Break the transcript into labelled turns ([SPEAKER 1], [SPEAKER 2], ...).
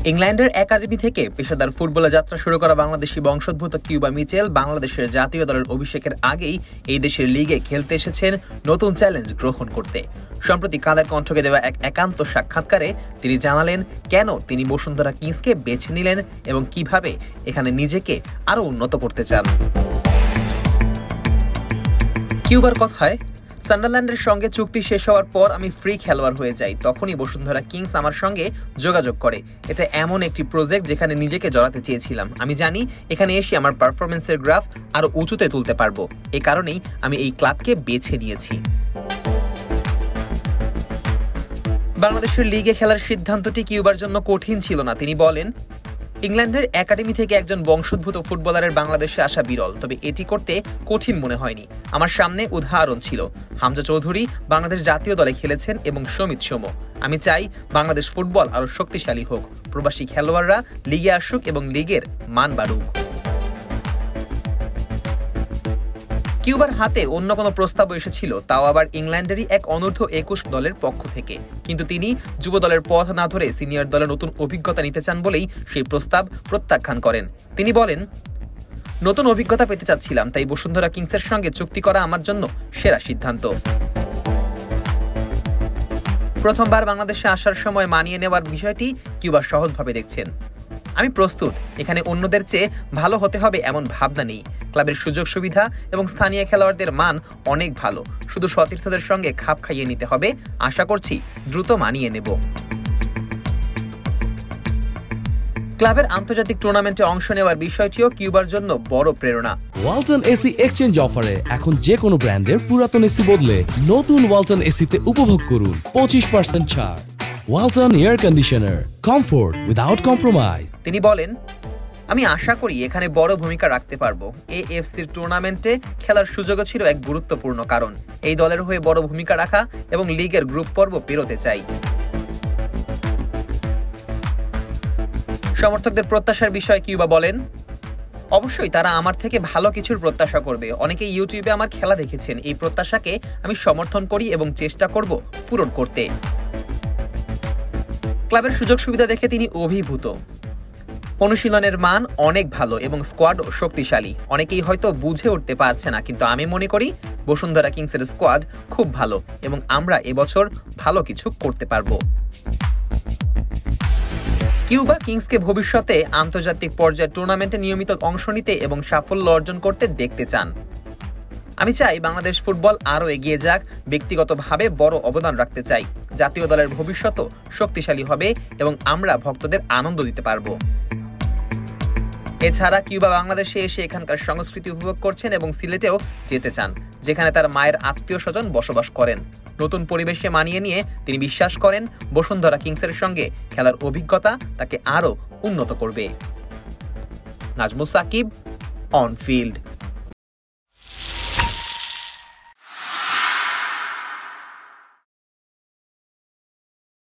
[SPEAKER 1] ইংল্যান্ডের একাডেমি থেকে পেশাদার ফুটবলে যাত্রা শুরু করা বাংলাদেশি বংশোদ্ভূত কিউবা মিচেল বাংলাদেশের জাতীয় দলের অভিষেকের আগেই এই দেশের লিগে খেলতে এসেছেন নতুন চ্যালেঞ্জ গ্রহণ করতে। সম্প্রতি কাদের কণ্ঠকে দেওয়া এক একান্ত সাক্ষাৎকারে তিনি জানালেন কেন তিনি বসুন্ধরা কিংসকে বেছে নিলেন এবং কিভাবে এখানে নিজেকে আরো উন্নত করতে চান। কিউবার কথায়, সান্ডারল্যান্ডের সঙ্গে চুক্তি শেষ হওয়ার পর আমি ফ্রি খেলোয়াড় হয়ে যাই। তখনই বসুন্ধরা কিংস আমার সঙ্গে যোগাযোগ করে। এটা এমন একটি প্রজেক্ট যেখানে নিজেকে জড়াতে চেয়েছিলাম। আমি জানি এখানে এসে আমার পারফরমেন্সের গ্রাফ আরো উঁচুতে তুলতে পারবো। এ কারণেই আমি এই ক্লাবকে বেছে নিয়েছি। বাংলাদেশের লিগে খেলার সিদ্ধান্তটি কিউবার জন্য কঠিন ছিল না। তিনি বলেন, ইংল্যান্ডের একাডেমি থেকে একজন বংশোদ্ভূত ফুটবলারের বাংলাদেশে আসা বিরল, তবে এটি করতে কঠিন মনে হয়নি। আমার সামনে উদাহরণ ছিল হামজা চৌধুরী বাংলাদেশ জাতীয় দলে খেলেছেন এবং সমিত সোম। আমি চাই বাংলাদেশ ফুটবল আরো শক্তিশালী হোক, প্রবাসী খেলোয়াড়রা লিগে আসুক এবং লিগের মান বাড়ুক। কিউবার হাতে অন্য কোনো প্রস্তাব এসেছিল, তাও আবার ইংল্যান্ডেরই এক অনূর্ধ্ব 21 দলের পক্ষ থেকে। কিন্তু তিনি যুব দলের পথ না ধরে সিনিয়র দলে নতুন অভিজ্ঞতা নিতে চান বলেই সেই প্রস্তাব প্রত্যাখ্যান করেন। তিনি বলেন, নতুন অভিজ্ঞতা পেতে চাচ্ছিলাম, তাই বসুন্ধরা কিংসের সঙ্গে চুক্তি করা আমার জন্য সেরা সিদ্ধান্ত। প্রথমবার বাংলাদেশে আসার সময় মানিয়ে নেওয়ার বিষয়টি কিউবা সহজভাবে দেখছেন। আমি প্রস্তুত, এখানে অন্যদের চেয়ে ভালো হতে হবে এমন ভাবনা নেই। ক্লাবের সুযোগ সুবিধা এবং স্থানীয় খেলোয়াড়দের মান অনেক ভালো, শুধু সতীর্থদের সঙ্গে খাপ খাইয়ে নিতে হবে। আশা করছি দ্রুত মানিয়ে নেব। ক্লাবের আন্তর্জাতিক টুর্নামেন্টে অংশ নেওয়ার বিষয়টিও কিউবার জন্য বড় প্রেরণা।
[SPEAKER 2] ওয়ালটন এসি এক্সচেঞ্জ অফারে এখন যে কোনো ব্র্যান্ডের পুরাতন এসি বদলে নতুন ওয়ালটন এসিতে উপভোগ করুন 25% ছাড়। Walton air conditioner, comfort without compromise.
[SPEAKER 1] তিনি বলেন, আমি আশা করি এখানে বড় ভূমিকা রাখতে পারবো। এএফসির টুর্নামেন্টে খেলার সুযোগও ছিল এক গুরুত্বপূর্ণ কারণ। এই দলের হয়ে বড় ভূমিকা রাখা এবং লিগের গ্রুপ পর্ব পেরোতে চাই। সমর্থকদের প্রত্যাশার বিষয়ে কিউবা বলেন, অবশ্যই তারা আমার থেকে ভালো কিছুর প্রত্যাশা করবে। অনেকে ইউটিউবে আমার খেলা দেখেছেন। এই প্রত্যাশাকে আমি সমর্থন করি এবং চেষ্টা করব পূরণ করতে। ক্লাবের সুযোগ সুবিধা দেখে তিনি অভিভূত। অনুশীলনের মান অনেক ভালো এবং স্কোয়াডও শক্তিশালী। অনেকেই হয়তো বুঝে উঠতে পারছে না, কিন্তু আমি মনে করি বসুন্ধরা কিংসের স্কোয়াড খুব ভালো এবং আমরা এবছর ভালো কিছু করতে পারবো। কিউবা কিংসকে ভবিষ্যতে আন্তর্জাতিক পর্যায়ে টুর্নামেন্টে নিয়মিত অংশ নিতে এবং সাফল্য অর্জন করতে দেখতে চান। আমি চাই বাংলাদেশ ফুটবল আরো এগিয়ে যাক। ব্যক্তিগতভাবে বড় অবদান রাখতে চাই। জাতীয় দলের ভবিষ্যৎও শক্তিশালী হবে এবং আমরা ভক্তদের আনন্দ দিতে পারবো। এছাড়া কিউবা বাংলাদেশে এসে এখানকার সংস্কৃতি উপভোগ করছেন এবং সিলেটেও যেতে চান, যেখানে তার মায়ের আত্মীয় স্বজন বসবাস করেন। নতুন পরিবেশে মানিয়ে নিয়ে তিনি বিশ্বাস করেন বসুন্ধরা কিংসের সঙ্গে খেলার অভিজ্ঞতা তাকে আরো উন্নত করবে। Najmus Sakib, on field.